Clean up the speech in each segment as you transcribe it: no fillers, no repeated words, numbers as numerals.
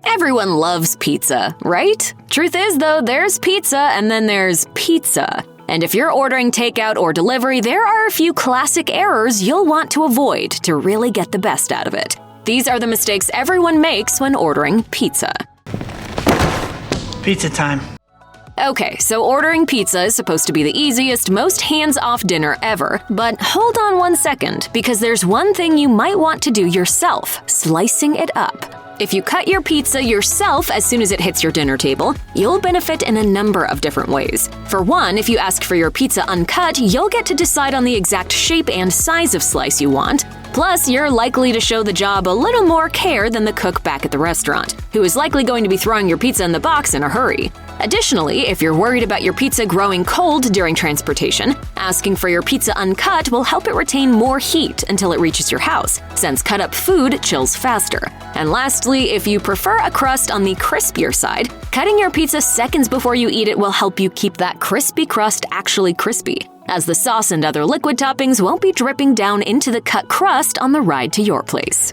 Everyone loves pizza, right? Truth is, though, there's pizza and then there's pizza. And if you're ordering takeout or delivery, there are a few classic errors you'll want to avoid to really get the best out of it. These are the mistakes everyone makes when ordering pizza. Pizza time. Okay, so ordering pizza is supposed to be the easiest, most hands-off dinner ever, but hold on one second, because there's one thing you might want to do yourself: slicing it up. If you cut your pizza yourself as soon as it hits your dinner table, you'll benefit in a number of different ways. For one, if you ask for your pizza uncut, you'll get to decide on the exact shape and size of slice you want. Plus, you're likely to show the job a little more care than the cook back at the restaurant, who is likely going to be throwing your pizza in the box in a hurry. Additionally, if you're worried about your pizza growing cold during transportation, asking for your pizza uncut will help it retain more heat until it reaches your house, since cut-up food chills faster. And lastly, if you prefer a crust on the crispier side, cutting your pizza seconds before you eat it will help you keep that crispy crust actually crispy, as the sauce and other liquid toppings won't be dripping down into the cut crust on the ride to your place.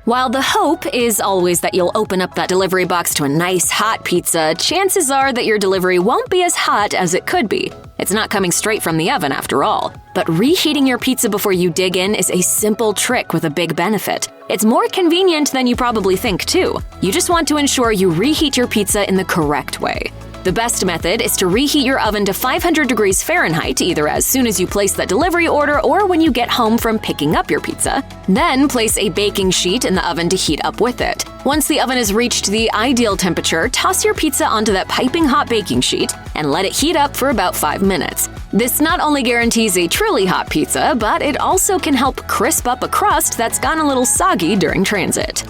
While the hope is always that you'll open up that delivery box to a nice hot pizza, chances are that your delivery won't be as hot as it could be. It's not coming straight from the oven after all. But reheating your pizza before you dig in is a simple trick with a big benefit. It's more convenient than you probably think, too. You just want to ensure you reheat your pizza in the correct way. The best method is to reheat your oven to 500 degrees Fahrenheit either as soon as you place that delivery order or when you get home from picking up your pizza. Then place a baking sheet in the oven to heat up with it. Once the oven has reached the ideal temperature, toss your pizza onto that piping hot baking sheet and let it heat up for about 5 minutes. This not only guarantees a truly hot pizza, but it also can help crisp up a crust that's gone a little soggy during transit.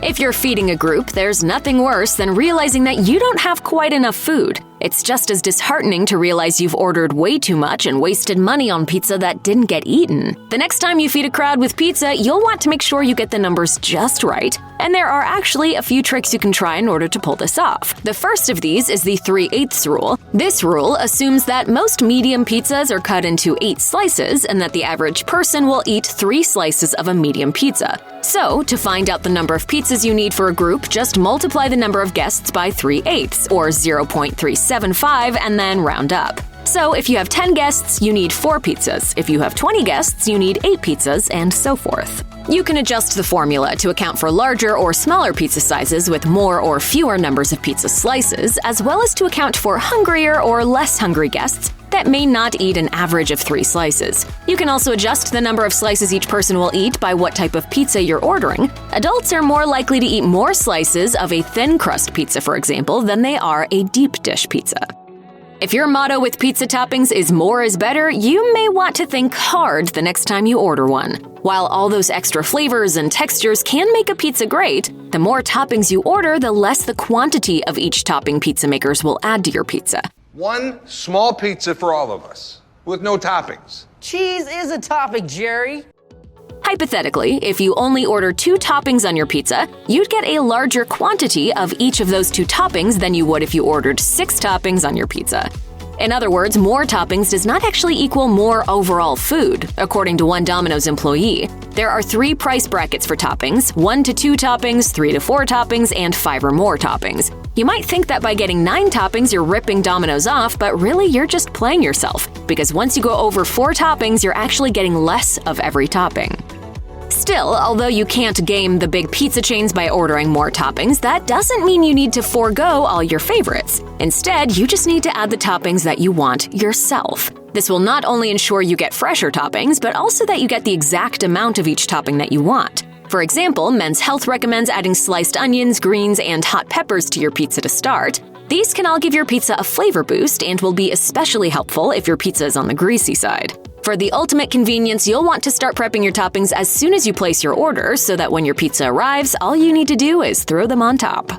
If you're feeding a group, there's nothing worse than realizing that you don't have quite enough food. It's just as disheartening to realize you've ordered way too much and wasted money on pizza that didn't get eaten. The next time you feed a crowd with pizza, you'll want to make sure you get the numbers just right, and there are actually a few tricks you can try in order to pull this off. The first of these is the 3/8 rule. This rule assumes that most medium pizzas are cut into 8 slices and that the average person will eat 3 slices of a medium pizza. So, to find out the number of pizzas you need for a group, just multiply the number of guests by 3/8, or 0.375, and then round up. So, if you have 10 guests, you need 4 pizzas. If you have 20 guests, you need 8 pizzas, and so forth. You can adjust the formula to account for larger or smaller pizza sizes with more or fewer numbers of pizza slices, as well as to account for hungrier or less hungry guests that may not eat an average of 3 slices. You can also adjust the number of slices each person will eat by what type of pizza you're ordering. Adults are more likely to eat more slices of a thin crust pizza, for example, than they are a deep dish pizza. If your motto with pizza toppings is more is better, you may want to think hard the next time you order one. While all those extra flavors and textures can make a pizza great, the more toppings you order, the less the quantity of each topping pizza makers will add to your pizza. One small pizza for all of us, with no toppings. Cheese is a topping, Jerry. Hypothetically, if you only order 2 toppings on your pizza, you'd get a larger quantity of each of those 2 toppings than you would if you ordered 6 toppings on your pizza. In other words, more toppings does not actually equal more overall food, according to one Domino's employee. There are 3 price brackets for toppings: 1 to 2 toppings, 3 to 4 toppings, and 5 or more toppings. You might think that by getting 9 toppings you're ripping Domino's off, but really you're just playing yourself, because once you go over 4 toppings, you're actually getting less of every topping. Still, although you can't game the big pizza chains by ordering more toppings, that doesn't mean you need to forego all your favorites. Instead, you just need to add the toppings that you want yourself. This will not only ensure you get fresher toppings, but also that you get the exact amount of each topping that you want. For example, Men's Health recommends adding sliced onions, greens, and hot peppers to your pizza to start. These can all give your pizza a flavor boost and will be especially helpful if your pizza is on the greasy side. For the ultimate convenience, you'll want to start prepping your toppings as soon as you place your order so that when your pizza arrives, all you need to do is throw them on top.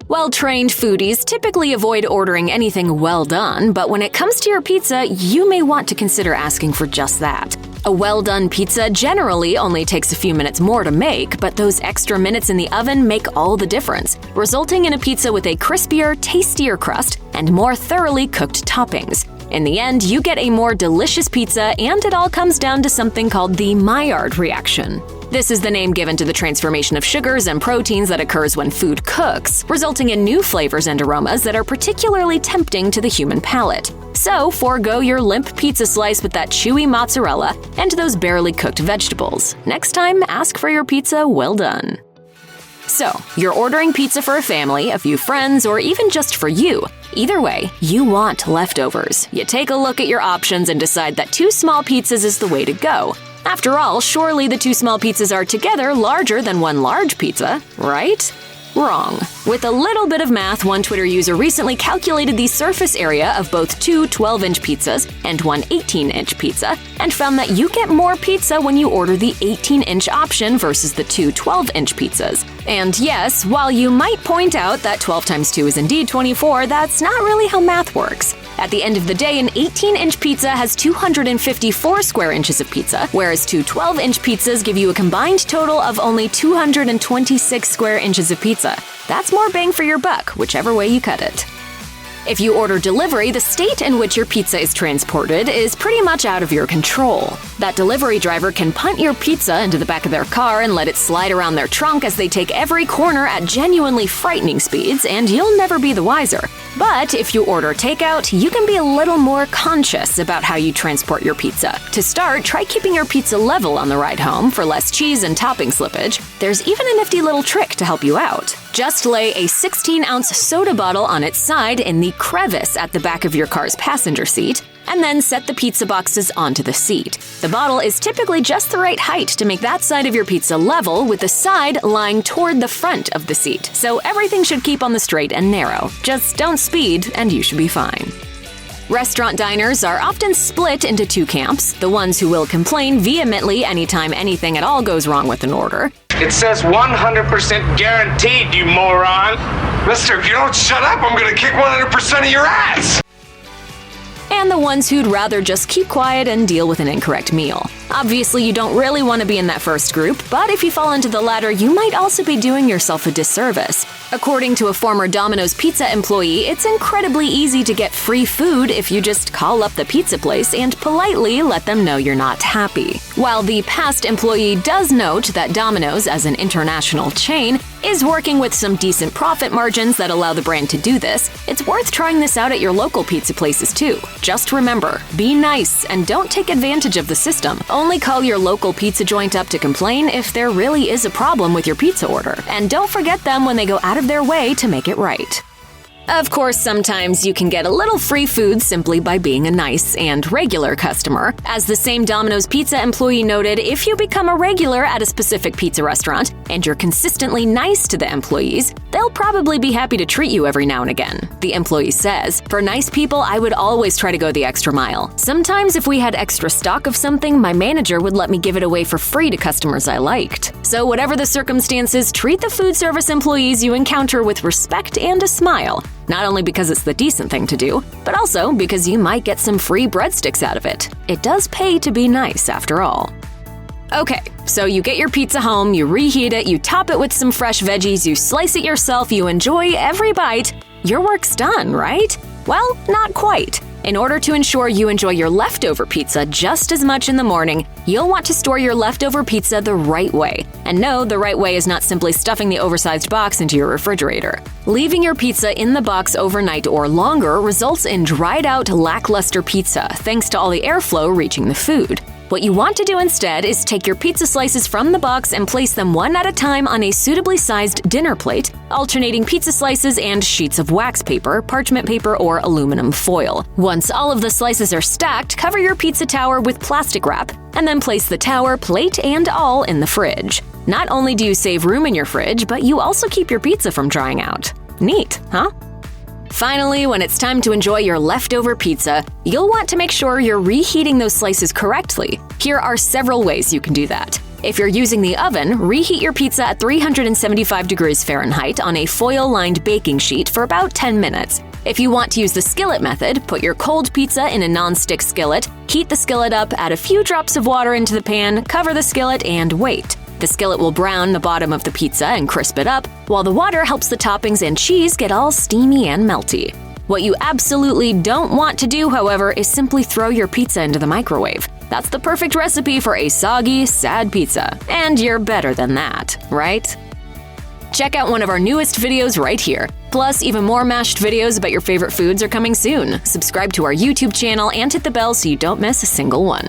Well-trained foodies typically avoid ordering anything well done, but when it comes to your pizza, you may want to consider asking for just that. A well-done pizza generally only takes a few minutes more to make, but those extra minutes in the oven make all the difference, resulting in a pizza with a crispier, tastier crust and more thoroughly cooked toppings. In the end, you get a more delicious pizza, and it all comes down to something called the Maillard reaction. This is the name given to the transformation of sugars and proteins that occurs when food cooks, resulting in new flavors and aromas that are particularly tempting to the human palate. So, forego your limp pizza slice with that chewy mozzarella and those barely cooked vegetables. Next time, ask for your pizza well done. So, you're ordering pizza for a family, a few friends, or even just for you. Either way, you want leftovers. You take a look at your options and decide that 2 small pizzas is the way to go. After all, surely the 2 small pizzas are together larger than 1 large pizza, right? Wrong. With a little bit of math, one Twitter user recently calculated the surface area of both 2 12-inch pizzas and 1 18-inch pizza and found that you get more pizza when you order the 18-inch option versus the 2 12-inch pizzas. And yes, while you might point out that 12 times 2 is indeed 24, that's not really how math works. At the end of the day, an 18-inch pizza has 254 square inches of pizza, whereas 2 12-inch pizzas give you a combined total of only 226 square inches of pizza. That's more bang for your buck, whichever way you cut it. If you order delivery, the state in which your pizza is transported is pretty much out of your control. That delivery driver can punt your pizza into the back of their car and let it slide around their trunk as they take every corner at genuinely frightening speeds, and you'll never be the wiser. But if you order takeout, you can be a little more conscious about how you transport your pizza. To start, try keeping your pizza level on the ride home for less cheese and topping slippage. There's even a nifty little trick to help you out. Just lay a 16-ounce soda bottle on its side in the crevice at the back of your car's passenger seat, and then set the pizza boxes onto the seat. The bottle is typically just the right height to make that side of your pizza level with the side lying toward the front of the seat, so everything should keep on the straight and narrow. Just don't speed, and you should be fine. Restaurant diners are often split into 2 camps, the ones who will complain vehemently anytime anything at all goes wrong with an order. It says 100% guaranteed, you moron! Mister, if you don't shut up, I'm gonna kick 100% of your ass! And the ones who'd rather just keep quiet and deal with an incorrect meal. Obviously, you don't really want to be in that first group, but if you fall into the latter, you might also be doing yourself a disservice. According to a former Domino's pizza employee, it's incredibly easy to get free food if you just call up the pizza place and politely let them know you're not happy. While the past employee does note that Domino's, as an international chain, is working with some decent profit margins that allow the brand to do this, it's worth trying this out at your local pizza places too. Just remember, be nice and don't take advantage of the system. Only call your local pizza joint up to complain if there really is a problem with your pizza order. And don't forget them when they go out of their way to make it right. Of course, sometimes you can get a little free food simply by being a nice and regular customer. As the same Domino's pizza employee noted, if you become a regular at a specific pizza restaurant and you're consistently nice to the employees, they'll probably be happy to treat you every now and again. The employee says, "For nice people, I would always try to go the extra mile. Sometimes if we had extra stock of something, my manager would let me give it away for free to customers I liked." So whatever the circumstances, treat the food service employees you encounter with respect and a smile. Not only because it's the decent thing to do, but also because you might get some free breadsticks out of it. It does pay to be nice, after all. Okay, so you get your pizza home, you reheat it, you top it with some fresh veggies, you slice it yourself, you enjoy every bite. Your work's done, right? Well, not quite. In order to ensure you enjoy your leftover pizza just as much in the morning, you'll want to store your leftover pizza the right way. And no, the right way is not simply stuffing the oversized box into your refrigerator. Leaving your pizza in the box overnight or longer results in dried out, lackluster pizza, thanks to all the airflow reaching the food. What you want to do instead is take your pizza slices from the box and place them one at a time on a suitably sized dinner plate, alternating pizza slices and sheets of wax paper, parchment paper, or aluminum foil. Once all of the slices are stacked, cover your pizza tower with plastic wrap, and then place the tower, plate, and all in the fridge. Not only do you save room in your fridge, but you also keep your pizza from drying out. Neat, huh? Finally, when it's time to enjoy your leftover pizza, you'll want to make sure you're reheating those slices correctly. Here are several ways you can do that. If you're using the oven, reheat your pizza at 375 degrees Fahrenheit on a foil-lined baking sheet for about 10 minutes. If you want to use the skillet method, put your cold pizza in a non-stick skillet, heat the skillet up, add a few drops of water into the pan, cover the skillet, and wait. The skillet will brown the bottom of the pizza and crisp it up, while the water helps the toppings and cheese get all steamy and melty. What you absolutely don't want to do, however, is simply throw your pizza into the microwave. That's the perfect recipe for a soggy, sad pizza. And you're better than that, right? Check out one of our newest videos right here. Plus, even more mashed videos about your favorite foods are coming soon. Subscribe to our YouTube channel and hit the bell so you don't miss a single one.